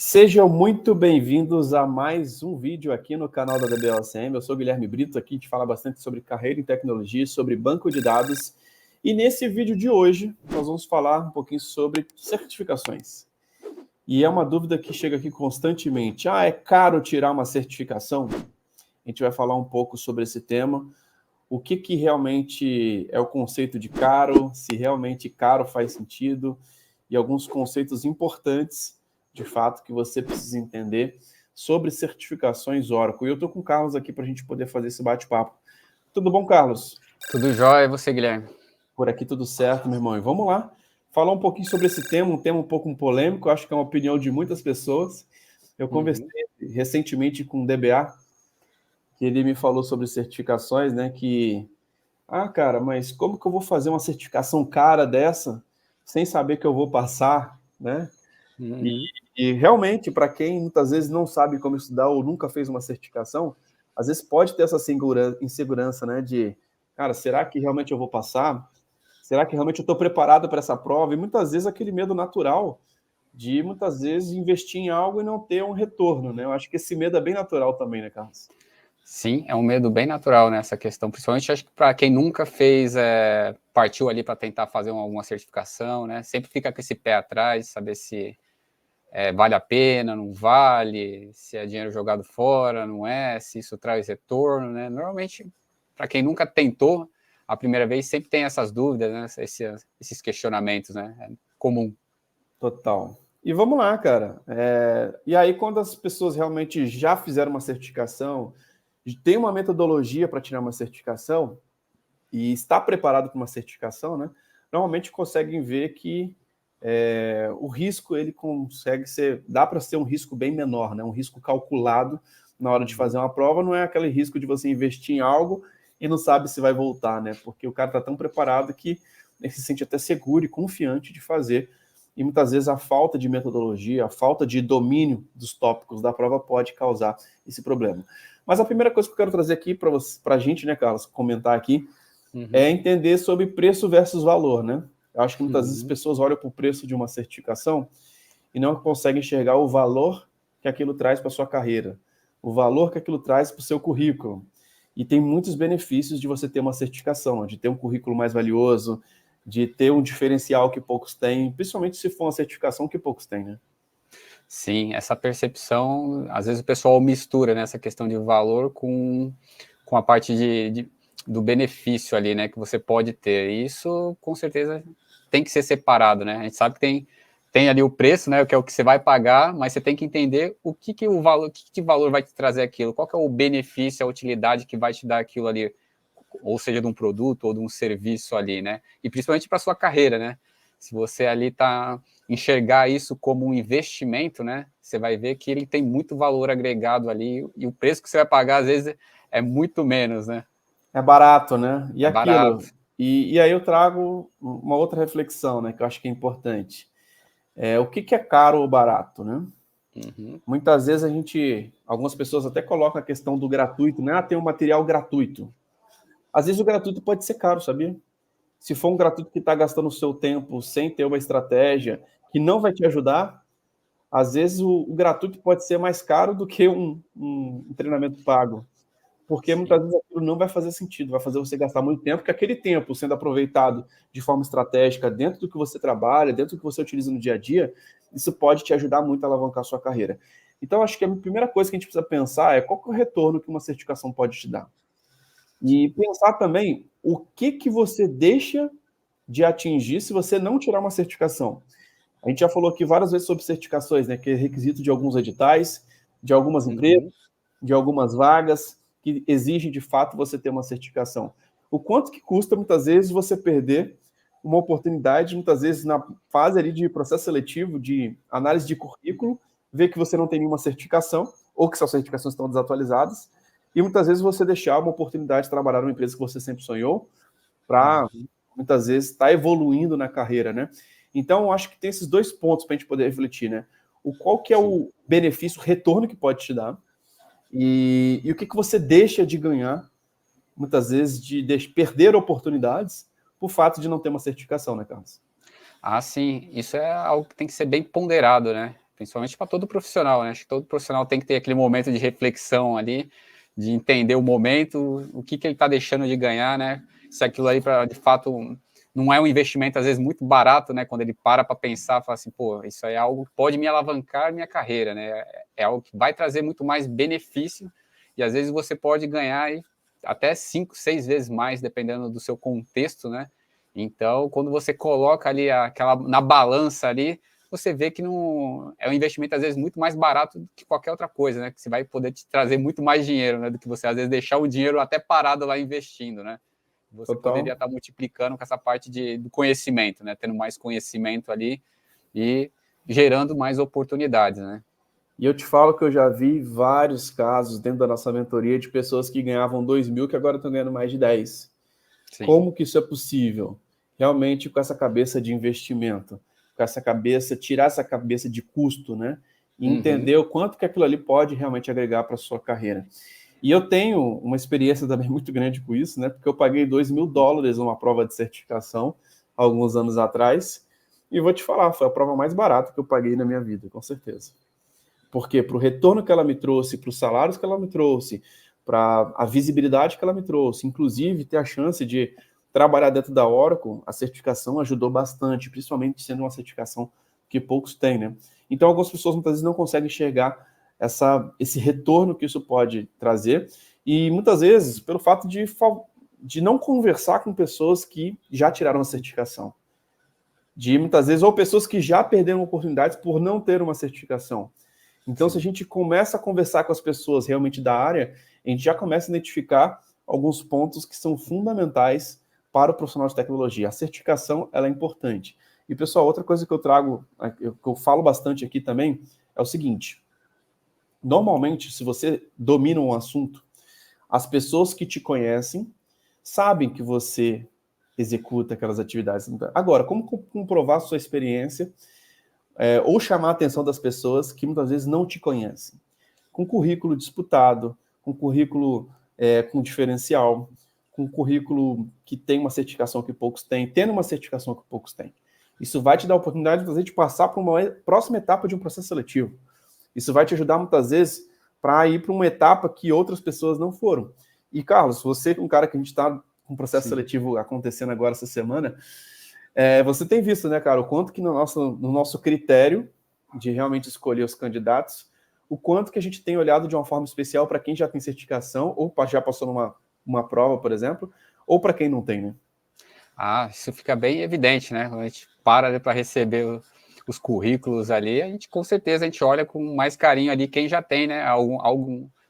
Sejam muito bem-vindos a mais um vídeo aqui no canal da DBOCM. Eu sou o Guilherme Brito, aqui te fala bastante sobre carreira em tecnologia, sobre banco de dados. E nesse vídeo de hoje, nós vamos falar um pouquinho sobre certificações. E é uma dúvida que chega aqui constantemente. É caro tirar uma certificação? A gente vai falar um pouco sobre esse tema. O que realmente é o conceito de caro, se realmente caro faz sentido, e alguns conceitos importantes de fato, que você precisa entender sobre certificações Oracle. E eu estou com o Carlos aqui para a gente poder fazer esse bate-papo. Tudo bom, Carlos? Tudo jóia, e você, Guilherme? Por aqui tudo certo, meu irmão. E vamos lá, falar um pouquinho sobre esse tema, um tema um pouco polêmico, acho que é uma opinião de muitas pessoas. Eu conversei recentemente com o DBA, que ele me falou sobre certificações, né, cara, mas como que eu vou fazer uma certificação cara dessa, sem saber que eu vou passar, né? E realmente, para quem muitas vezes não sabe como estudar ou nunca fez uma certificação, às vezes pode ter essa insegurança, né? De, cara, será que realmente eu vou passar? Será que realmente eu estou preparado para essa prova? E muitas vezes aquele medo natural de, muitas vezes, investir em algo e não ter um retorno, né? Eu acho que esse medo é bem natural também, né, Carlos? Sim, é um medo bem natural nessa questão, principalmente acho que para quem nunca fez, partiu ali para tentar fazer alguma certificação, né? Sempre fica com esse pé atrás, saber se vale a pena, não vale, se é dinheiro jogado fora, não é, se isso traz retorno, né? Normalmente, para quem nunca tentou a primeira vez, sempre tem essas dúvidas, né? Esses questionamentos, né? É comum. Total. E vamos lá, cara. E aí, quando as pessoas realmente já fizeram uma certificação, tem uma metodologia para tirar uma certificação e está preparado para uma certificação, né? Normalmente conseguem ver que o risco ele consegue ser, dá para ser um risco bem menor, né? Um risco calculado na hora de fazer uma prova, não é aquele risco de você investir em algo e não sabe se vai voltar, né? Porque o cara está tão preparado que ele se sente até seguro e confiante de fazer. E muitas vezes a falta de metodologia, a falta de domínio dos tópicos da prova pode causar esse problema. Mas a primeira coisa que eu quero trazer aqui para a gente, né, Carlos, comentar aqui, é entender sobre preço versus valor, né? Eu acho que muitas vezes as pessoas olham para o preço de uma certificação e não conseguem enxergar o valor que aquilo traz para a sua carreira, o valor que aquilo traz para o seu currículo. E tem muitos benefícios de você ter uma certificação, de ter um currículo mais valioso, de ter um diferencial que poucos têm, principalmente se for uma certificação que poucos têm, né? Sim, essa percepção, às vezes o pessoal mistura, né, essa questão de valor com a parte do benefício ali, né, que você pode ter. E isso, com certeza, tem que ser separado, né? A gente sabe que tem ali o preço, né, que é o que você vai pagar, mas você tem que entender o que valor vai te trazer aquilo, qual que é o benefício, a utilidade que vai te dar aquilo ali, ou seja, de um produto ou de um serviço ali, né? E principalmente para sua carreira, né? Se você ali enxergar isso como um investimento, né? Você vai ver que ele tem muito valor agregado ali e o preço que você vai pagar às vezes é muito menos, né? É barato, né? E É aquilo. barato. E aí eu trago uma outra reflexão, né? Que eu acho que é importante. O que é caro ou barato, né? Muitas vezes algumas pessoas até colocam a questão do gratuito, né? Tem um material gratuito. Às vezes o gratuito pode ser caro, sabia? Se for um gratuito que está gastando o seu tempo sem ter uma estratégia, que não vai te ajudar, às vezes o gratuito pode ser mais caro do que um treinamento pago. Porque muitas vezes aquilo não vai fazer sentido, vai fazer você gastar muito tempo, porque aquele tempo sendo aproveitado de forma estratégica dentro do que você trabalha, dentro do que você utiliza no dia a dia, isso pode te ajudar muito a alavancar a sua carreira. Então, acho que a primeira coisa que a gente precisa pensar é qual que é o retorno que uma certificação pode te dar. E pensar também o que você deixa de atingir se você não tirar uma certificação. A gente já falou aqui várias vezes sobre certificações, né, que é requisito de alguns editais, de algumas empresas, de algumas vagas, que exigem de fato você ter uma certificação. O quanto que custa, muitas vezes, você perder uma oportunidade, muitas vezes na fase ali de processo seletivo, de análise de currículo, ver que você não tem nenhuma certificação, ou que suas certificações estão desatualizadas, e muitas vezes você deixar uma oportunidade de trabalhar numa empresa que você sempre sonhou, para muitas vezes estar evoluindo na carreira, né? Então, eu acho que tem esses dois pontos para a gente poder refletir, né? Qual que é o benefício, o retorno que pode te dar, e o que você deixa de ganhar, muitas vezes, de perder oportunidades por fato de não ter uma certificação, né, Carlos? Ah, sim. Isso é algo que tem que ser bem ponderado, né? Principalmente para todo profissional, né? Acho que todo profissional tem que ter aquele momento de reflexão ali, de entender o momento, o que ele está deixando de ganhar, né? Se aquilo ali, de fato, não é um investimento, às vezes, muito barato, né? Quando ele para pensar, fala assim, pô, isso aí é algo que pode me alavancar minha carreira, né? É algo que vai trazer muito mais benefício e, às vezes, você pode ganhar aí até 5, 6 vezes mais, dependendo do seu contexto, né? Então, quando você coloca ali na balança ali, você vê que não é um investimento, às vezes, muito mais barato do que qualquer outra coisa, né? Que você vai poder te trazer muito mais dinheiro, né? Do que você, às vezes, deixar o dinheiro até parado lá investindo, né? Você poderia estar multiplicando com essa parte do conhecimento, né? Tendo mais conhecimento ali e gerando mais oportunidades, né? E eu te falo que eu já vi vários casos dentro da nossa mentoria de pessoas que ganhavam 2 mil que agora estão ganhando mais de 10. Sim. Como que isso é possível? Realmente com essa cabeça de investimento, com essa cabeça, tirar essa cabeça de custo, né? E entender o quanto que aquilo ali pode realmente agregar para a sua carreira. E eu tenho uma experiência também muito grande com isso, né? Porque eu paguei $2.000 numa prova de certificação alguns anos atrás. E vou te falar, foi a prova mais barata que eu paguei na minha vida, com certeza. Porque para o retorno que ela me trouxe, para os salários que ela me trouxe, para a visibilidade que ela me trouxe, inclusive ter a chance de trabalhar dentro da Oracle, a certificação ajudou bastante, principalmente sendo uma certificação que poucos têm, né? Então, algumas pessoas muitas vezes não conseguem enxergar esse retorno que isso pode trazer, e muitas vezes pelo fato de não conversar com pessoas que já tiraram a certificação. De muitas vezes, ou pessoas que já perderam oportunidades por não ter uma certificação. Então, se a gente começa a conversar com as pessoas realmente da área, a gente já começa a identificar alguns pontos que são fundamentais para o profissional de tecnologia. A certificação, ela é importante. E, pessoal, outra coisa que eu trago, que eu falo bastante aqui também, é o seguinte. Normalmente, se você domina um assunto, as pessoas que te conhecem sabem que você executa aquelas atividades. Agora, como comprovar sua experiência ou chamar a atenção das pessoas que muitas vezes não te conhecem? Com currículo disputado, com currículo com diferencial, com currículo que tem uma certificação que poucos têm, tendo uma certificação que poucos têm. Isso vai te dar a oportunidade de passar para uma próxima etapa de um processo seletivo. Isso vai te ajudar muitas vezes para ir para uma etapa que outras pessoas não foram. E, Carlos, você é um cara que a gente está com um processo seletivo acontecendo agora essa semana, você tem visto, né, cara, o quanto que no nosso critério de realmente escolher os candidatos, o quanto que a gente tem olhado de uma forma especial para quem já tem certificação, ou já passou numa prova, por exemplo, ou para quem não tem, né? Ah, isso fica bem evidente, né? Quando a gente para para receber os currículos ali, com certeza a gente olha com mais carinho ali quem já tem, né?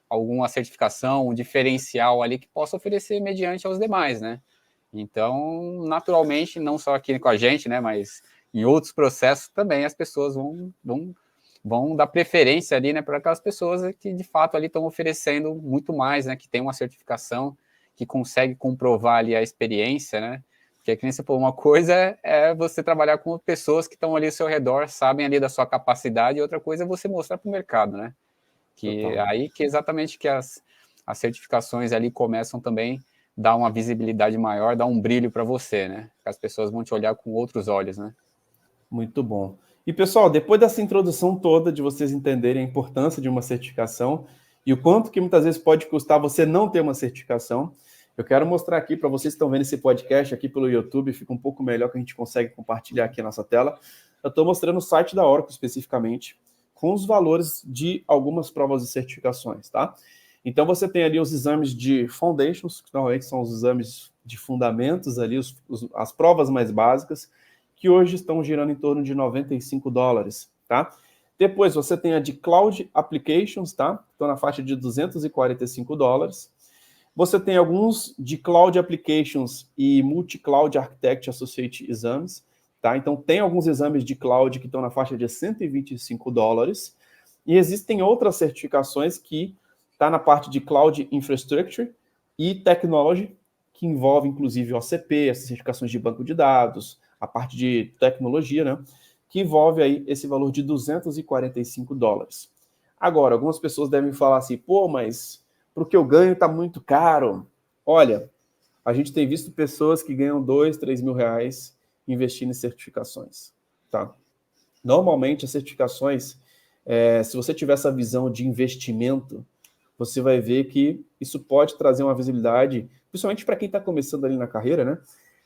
Alguma certificação, um diferencial ali que possa oferecer mediante aos demais, né? Então, naturalmente, não só aqui com a gente, né? Mas em outros processos também as pessoas vão dar preferência ali, né? Para aquelas pessoas que de fato ali estão oferecendo muito mais, né? Que tem uma certificação, que consegue comprovar ali a experiência, né? Porque, que nem você falou, uma coisa é você trabalhar com pessoas que estão ali ao seu redor, sabem ali da sua capacidade, e outra coisa é você mostrar para o mercado, né? Que aí que exatamente que as certificações ali começam também a dar uma visibilidade maior, dar um brilho para você, né? As pessoas vão te olhar com outros olhos, né? Muito bom. E, pessoal, depois dessa introdução toda de vocês entenderem a importância de uma certificação e o quanto que muitas vezes pode custar você não ter uma certificação, eu quero mostrar aqui para vocês que estão vendo esse podcast aqui pelo YouTube, fica um pouco melhor que a gente consegue compartilhar aqui a nossa tela. Eu estou mostrando o site da Oracle especificamente, com os valores de algumas provas de certificações, tá? Então você tem ali os exames de foundations, que normalmente são os exames de fundamentos ali, as provas mais básicas, que hoje estão girando em torno de $95, tá? Depois você tem a de Cloud Applications, tá? Estão na faixa de $245. Você tem alguns de Cloud Applications e Multi-Cloud Architect Associate Exams, tá? Então tem alguns exames de cloud que estão na faixa de $125. E existem outras certificações que tá na parte de Cloud Infrastructure e Technology, que envolve inclusive o OCP, as certificações de banco de dados, a parte de tecnologia, né? Que envolve aí esse valor de $245. Agora, algumas pessoas devem falar assim, pô, mas para o que eu ganho está muito caro. Olha, a gente tem visto pessoas que ganham R$2, R$3.000 investindo em certificações, tá? Normalmente, as certificações, se você tiver essa visão de investimento, você vai ver que isso pode trazer uma visibilidade, principalmente para quem está começando ali na carreira, né?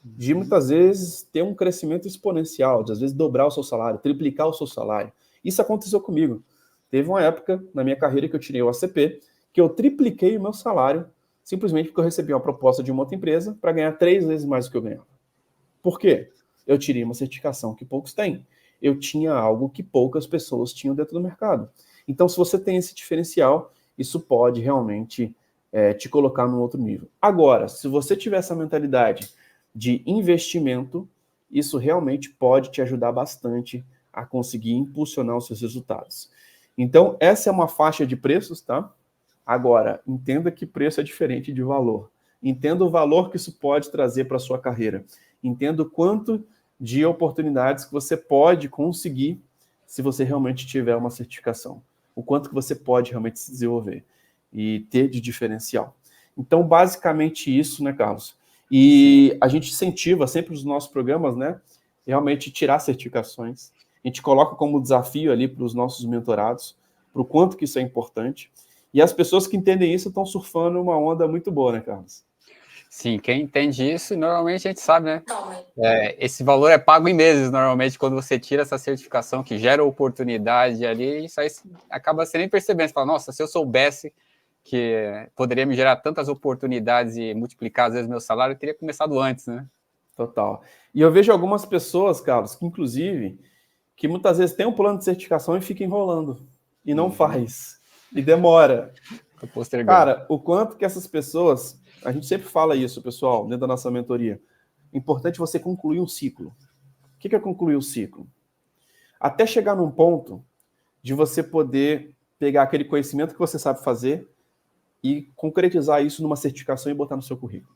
De muitas vezes ter um crescimento exponencial, de às vezes dobrar o seu salário, triplicar o seu salário. Isso aconteceu comigo. Teve uma época na minha carreira que eu tirei o ACP, que eu tripliquei o meu salário, simplesmente porque eu recebi uma proposta de uma outra empresa para ganhar 3 vezes mais do que eu ganhava. Por quê? Eu tirei uma certificação que poucos têm. Eu tinha algo que poucas pessoas tinham dentro do mercado. Então, se você tem esse diferencial, isso pode realmente te colocar num outro nível. Agora, se você tiver essa mentalidade de investimento, isso realmente pode te ajudar bastante a conseguir impulsionar os seus resultados. Então, essa é uma faixa de preços, tá? Agora, entenda que preço é diferente de valor. Entenda o valor que isso pode trazer para a sua carreira. Entenda o quanto de oportunidades que você pode conseguir se você realmente tiver uma certificação. O quanto que você pode realmente se desenvolver e ter de diferencial. Então, basicamente isso, né, Carlos? E a gente incentiva sempre os nossos programas, né, realmente tirar certificações. A gente coloca como desafio ali para os nossos mentorados, para o quanto que isso é importante. E as pessoas que entendem isso estão surfando uma onda muito boa, né, Carlos? Sim, quem entende isso, normalmente a gente sabe, né? Esse valor é pago em meses, normalmente, quando você tira essa certificação que gera oportunidade ali, isso aí acaba você nem percebendo. Você fala, nossa, se eu soubesse que poderia me gerar tantas oportunidades e multiplicar, às vezes, meu salário, eu teria começado antes, né? Total. E eu vejo algumas pessoas, Carlos, que inclusive, que muitas vezes tem um plano de certificação e fica enrolando. E não faz. E demora. Tô postergando. Cara, o quanto que essas pessoas... A gente sempre fala isso, pessoal, dentro da nossa mentoria. Importante você concluir um ciclo. O que é concluir o ciclo? Até chegar num ponto de você poder pegar aquele conhecimento que você sabe fazer e concretizar isso numa certificação e botar no seu currículo.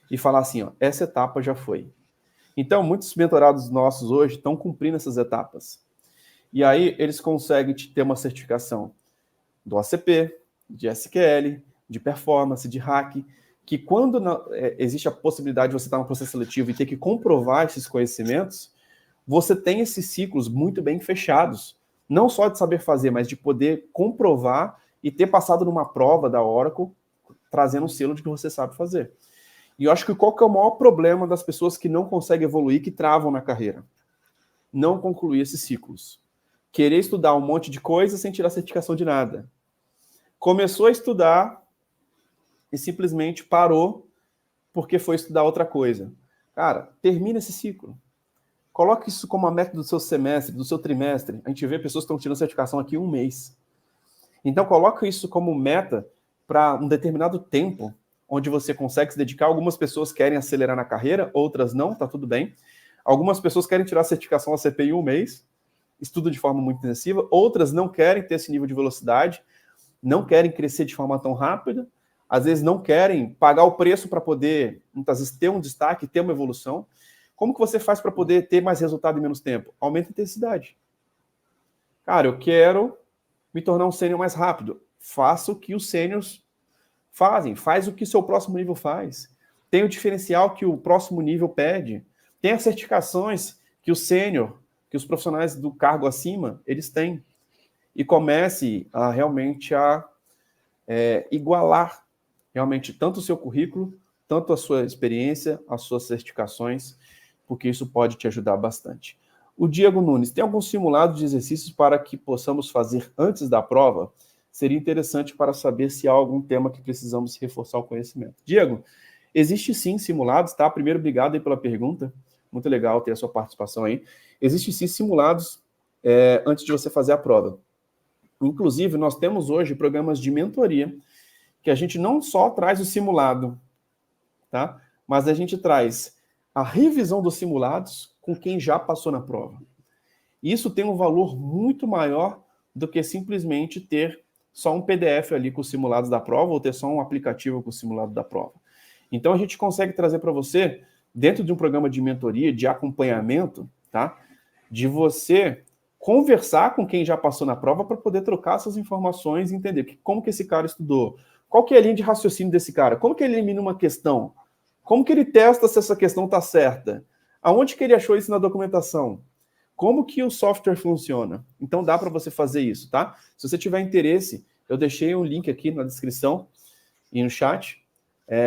E falar assim, ó, essa etapa já foi. Então, muitos mentorados nossos hoje estão cumprindo essas etapas. E aí, eles conseguem ter uma certificação do ACP, de SQL, de performance, de hack, que quando existe a possibilidade de você estar no processo seletivo e ter que comprovar esses conhecimentos, você tem esses ciclos muito bem fechados. Não só de saber fazer, mas de poder comprovar e ter passado numa prova da Oracle, trazendo um selo de que você sabe fazer. E eu acho que qual que é o maior problema das pessoas que não conseguem evoluir, que travam na carreira? Não concluir esses ciclos. Querer estudar um monte de coisa sem tirar certificação de nada. Começou a estudar e simplesmente parou porque foi estudar outra coisa. Cara, termina esse ciclo. Coloque isso como uma meta do seu semestre, do seu trimestre. A gente vê pessoas que estão tirando certificação aqui em 1 mês. Então, coloque isso como meta para um determinado tempo, onde você consegue se dedicar. Algumas pessoas querem acelerar na carreira, outras não, tá tudo bem. Algumas pessoas querem tirar a certificação ACP em 1 mês, estudo de forma muito intensiva. Outras não querem ter esse nível de velocidade, não querem crescer de forma tão rápida, às vezes não querem pagar o preço para poder, muitas vezes, ter um destaque, ter uma evolução. Como que você faz para poder ter mais resultado em menos tempo? Aumenta a intensidade. Cara, eu quero me tornar um sênior mais rápido. Faça o que os sêniors fazem. Faz o que o seu próximo nível faz. Tem o diferencial que o próximo nível pede. Tem as certificações que o sênior, que os profissionais do cargo acima, eles têm. E comece a realmente igualar realmente tanto o seu currículo, tanto a sua experiência, as suas certificações, porque isso pode te ajudar bastante. O Diego Nunes, tem algum simulado de exercícios para que possamos fazer antes da prova? Seria interessante para saber se há algum tema que precisamos reforçar o conhecimento. Diego, existe sim simulados, tá? Primeiro, obrigado aí pela pergunta. Muito legal ter a sua participação aí. Existe sim simulados antes de você fazer a prova. Inclusive, nós temos hoje programas de mentoria que a gente não só traz o simulado, tá? Mas a gente traz a revisão dos simulados com quem já passou na prova. Isso tem um valor muito maior do que simplesmente ter só um PDF ali com os simulados da prova ou ter só um aplicativo com o simulado da prova. Então, a gente consegue trazer para você, dentro de um programa de mentoria, de acompanhamento, tá? De você conversar com quem já passou na prova para poder trocar essas informações e entender como que esse cara estudou, qual que é a linha de raciocínio desse cara, como que ele elimina uma questão, como que ele testa se essa questão está certa, aonde que ele achou isso na documentação, Como que o software funciona? Então dá para você fazer isso, tá? Se você tiver interesse, eu deixei um link aqui na descrição e no chat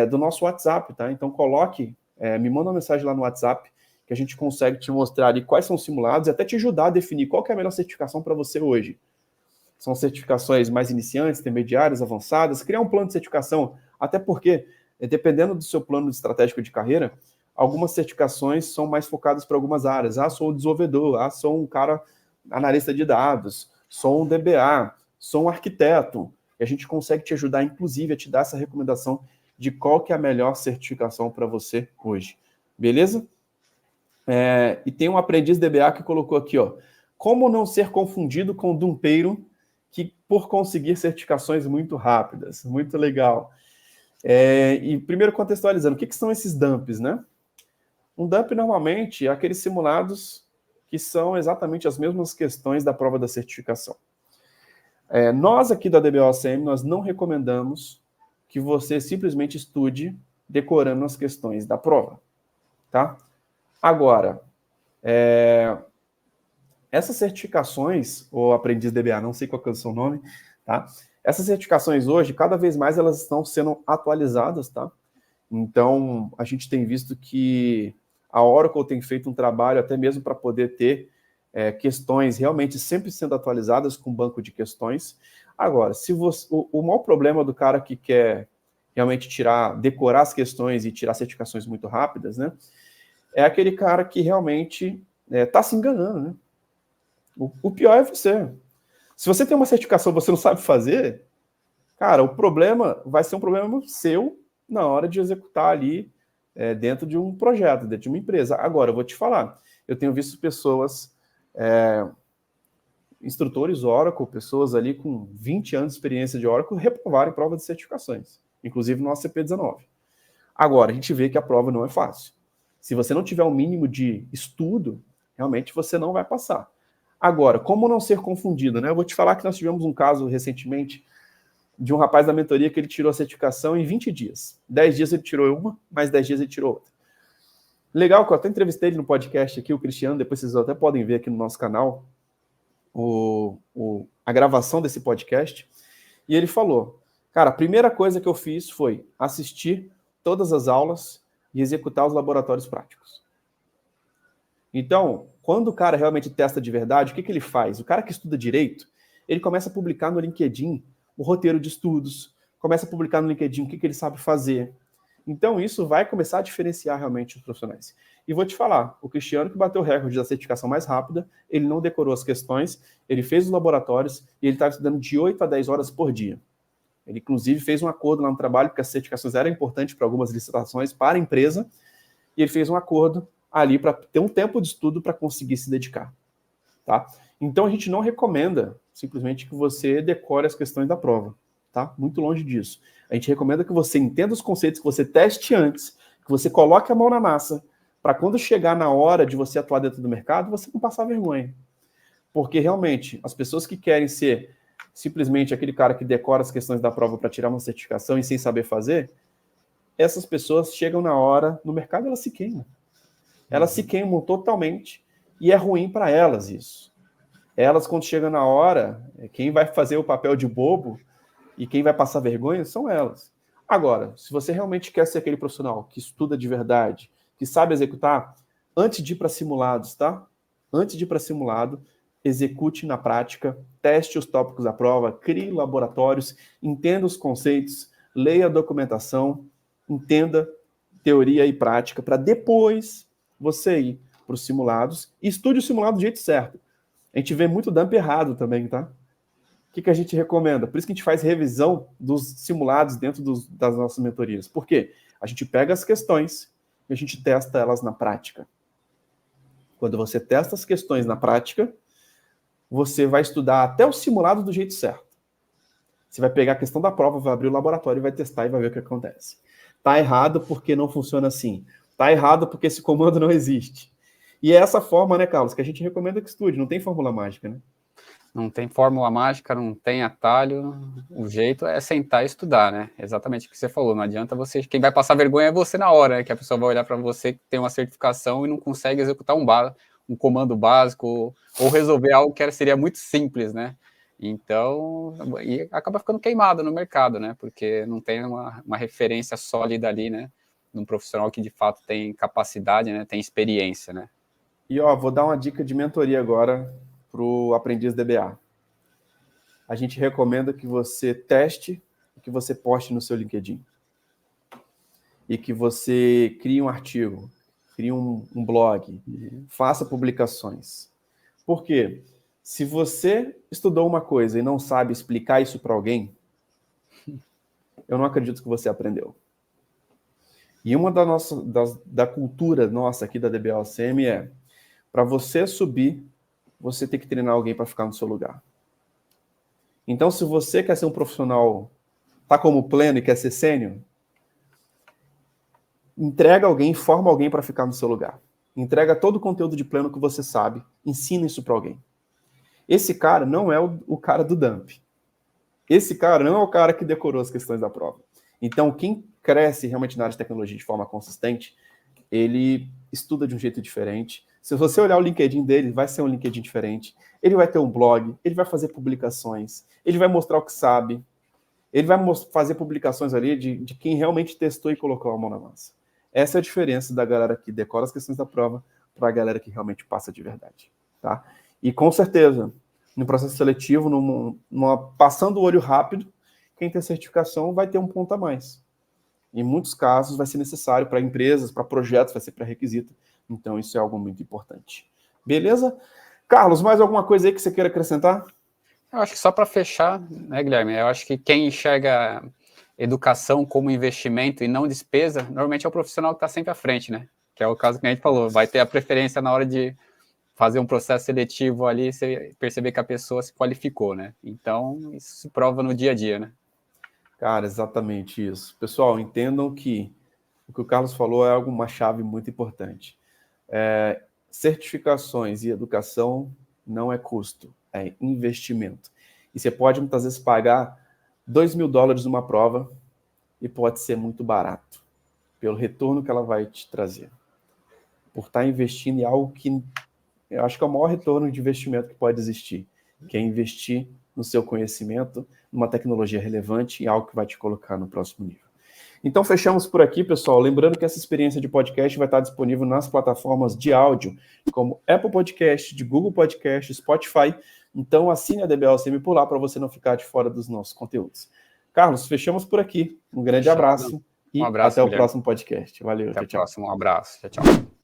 do nosso WhatsApp, tá? Então coloque, me manda uma mensagem lá no WhatsApp, que a gente consegue te mostrar ali quais são os simulados e até te ajudar a definir qual que é a melhor certificação para você hoje. São certificações mais iniciantes, intermediárias, avançadas, criar um plano de certificação, até porque, dependendo do seu plano estratégico de carreira, algumas certificações são mais focadas para algumas áreas. Sou um desenvolvedor, sou um cara analista de dados, sou um DBA, sou um arquiteto. E a gente consegue te ajudar, inclusive, a te dar essa recomendação de qual que é a melhor certificação para você hoje. Beleza? E tem um aprendiz DBA que colocou aqui, ó, como não ser confundido com dumpeiro que por conseguir certificações muito rápidas. Muito legal. E primeiro contextualizando, o que são esses dumps, né? Um dump normalmente é aqueles simulados que são exatamente as mesmas questões da prova da certificação. Nós aqui da DBOCM, nós não recomendamos que você simplesmente estude decorando as questões da prova, tá? Agora, essas certificações, ou aprendiz DBA, não sei qual que é o seu nome, tá? Essas certificações hoje, cada vez mais elas estão sendo atualizadas, tá? Então, a gente tem visto que a Oracle tem feito um trabalho até mesmo para poder ter questões realmente sempre sendo atualizadas com banco de questões. Agora, se você, o maior problema do cara que quer realmente decorar as questões e tirar certificações muito rápidas, né? É aquele cara que realmente está se enganando, né? O pior é você. Se você tem uma certificação e você não sabe fazer, cara, o problema vai ser um problema seu na hora de executar ali dentro de um projeto, dentro de uma empresa. Agora, eu vou te falar, eu tenho visto pessoas, instrutores Oracle, pessoas ali com 20 anos de experiência de Oracle, reprovarem prova de certificações, inclusive no ACP19. Agora, a gente vê que a prova não é fácil. Se você não tiver um mínimo de estudo, realmente você não vai passar. Agora, como não ser confundido, né? Eu vou te falar que nós tivemos um caso recentemente de um rapaz da mentoria que ele tirou a certificação em 20 dias. 10 dias ele tirou uma, mais 10 dias ele tirou outra. Legal que eu até entrevistei ele no podcast aqui, o Cristiano, depois vocês até podem ver aqui no nosso canal a gravação desse podcast. E ele falou, cara, a primeira coisa que eu fiz foi assistir todas as aulas e executar os laboratórios práticos. Então, quando o cara realmente testa de verdade, o que ele faz? O cara que estuda direito, ele começa a publicar no LinkedIn o roteiro de estudos, começa a publicar no LinkedIn o que ele sabe fazer. Então, isso vai começar a diferenciar realmente os profissionais. E vou te falar, o Cristiano que bateu o recorde da certificação mais rápida, ele não decorou as questões, ele fez os laboratórios e ele estava estudando de 8 a 10 horas por dia. Ele, inclusive, fez um acordo lá no trabalho, porque as certificações eram importantes para algumas licitações para a empresa, e ele fez um acordo ali para ter um tempo de estudo para conseguir se dedicar. Tá? Então, a gente não recomenda simplesmente que você decore as questões da prova. Tá? Muito longe disso. A gente recomenda que você entenda os conceitos, que você teste antes, que você coloque a mão na massa, para quando chegar na hora de você atuar dentro do mercado, você não passar vergonha. Porque, realmente, as pessoas que querem ser simplesmente aquele cara que decora as questões da prova para tirar uma certificação e sem saber fazer, essas pessoas chegam na hora, no mercado elas se queimam. Elas se queimam totalmente e é ruim para elas isso. Elas, quando chegam na hora, quem vai fazer o papel de bobo e quem vai passar vergonha são elas. Agora, se você realmente quer ser aquele profissional que estuda de verdade, que sabe executar, antes de ir para simulados, tá? Antes de ir para simulado, execute na prática, teste os tópicos da prova, crie laboratórios, entenda os conceitos, leia a documentação, entenda teoria e prática, para depois você ir para os simulados e estude o simulado do jeito certo. A gente vê muito dump errado também, tá? O que a gente recomenda? Por isso que a gente faz revisão dos simulados dentro das nossas mentorias. Por quê? A gente pega as questões e a gente testa elas na prática. Quando você testa as questões na prática, você vai estudar até o simulado do jeito certo. Você vai pegar a questão da prova, vai abrir o laboratório e vai testar e vai ver o que acontece. Tá errado porque não funciona assim. Tá errado porque esse comando não existe. E é essa forma, né, Carlos, que a gente recomenda que estude. Não tem fórmula mágica, né? Não tem fórmula mágica, não tem atalho. O jeito é sentar e estudar, né? Exatamente o que você falou. Não adianta você... Quem vai passar vergonha é você na hora, né? Que a pessoa vai olhar para você que tem uma certificação e não consegue executar um comando básico, ou resolver algo que seria muito simples, né? Então, e acaba ficando queimado no mercado, né? Porque não tem uma referência sólida ali, né? Num profissional que de fato tem capacidade, né? Tem experiência, né? E ó, vou dar uma dica de mentoria agora para o aprendiz DBA. A gente recomenda que você teste e que você poste no seu LinkedIn. E que você crie um artigo, crie um blog, faça publicações. Por quê? Se você estudou uma coisa e não sabe explicar isso para alguém, eu não acredito que você aprendeu. E uma da cultura nossa aqui da DBA-OCM é, para você subir, você tem que treinar alguém para ficar no seu lugar. Então, se você quer ser um profissional, tá como pleno e quer ser sênior, entrega alguém, forma alguém para ficar no seu lugar. Entrega todo o conteúdo de pleno que você sabe, ensina isso para alguém. Esse cara não é o cara do dump. Esse cara não é o cara que decorou as questões da prova. Então, quem cresce realmente na área de tecnologia de forma consistente, ele estuda de um jeito diferente. Se você olhar o LinkedIn dele, vai ser um LinkedIn diferente. Ele vai ter um blog, ele vai fazer publicações, ele vai mostrar o que sabe, ele vai fazer publicações ali de quem realmente testou e colocou a mão na massa. Essa é a diferença da galera que decora as questões da prova para a galera que realmente passa de verdade. Tá? E com certeza, no processo seletivo, passando o olho rápido, quem tem certificação vai ter um ponto a mais. Em muitos casos vai ser necessário para empresas, para projetos, vai ser pré-requisito. Então isso é algo muito importante. Beleza? Carlos, mais alguma coisa aí que você queira acrescentar? Eu acho que só para fechar, né, Guilherme? Eu acho que quem enxerga educação como investimento e não despesa, normalmente é o profissional que está sempre à frente, né? Que é o caso que a gente falou, vai ter a preferência na hora de fazer um processo seletivo ali, você perceber que a pessoa se qualificou, né? Então, isso se prova no dia a dia, né? Cara, exatamente isso. Pessoal, entendam que o que o Carlos falou é uma chave muito importante. Certificações e educação não é custo, é investimento. E você pode, muitas vezes, pagar $2.000 numa prova e pode ser muito barato, pelo retorno que ela vai te trazer. Por estar investindo em algo que eu acho que é o maior retorno de investimento que pode existir, que é investir no seu conhecimento, numa tecnologia relevante e algo que vai te colocar no próximo nível. Então, fechamos por aqui, pessoal. Lembrando que essa experiência de podcast vai estar disponível nas plataformas de áudio, como Apple Podcast, de Google Podcast, Spotify. Então, assine a DBA-OCM por lá para você não ficar de fora dos nossos conteúdos. Carlos, fechamos por aqui. Um grande abraço e abraço, até o Guilherme. próximo podcast. Valeu, até tchau, o próximo. Um abraço. Tchau, tchau.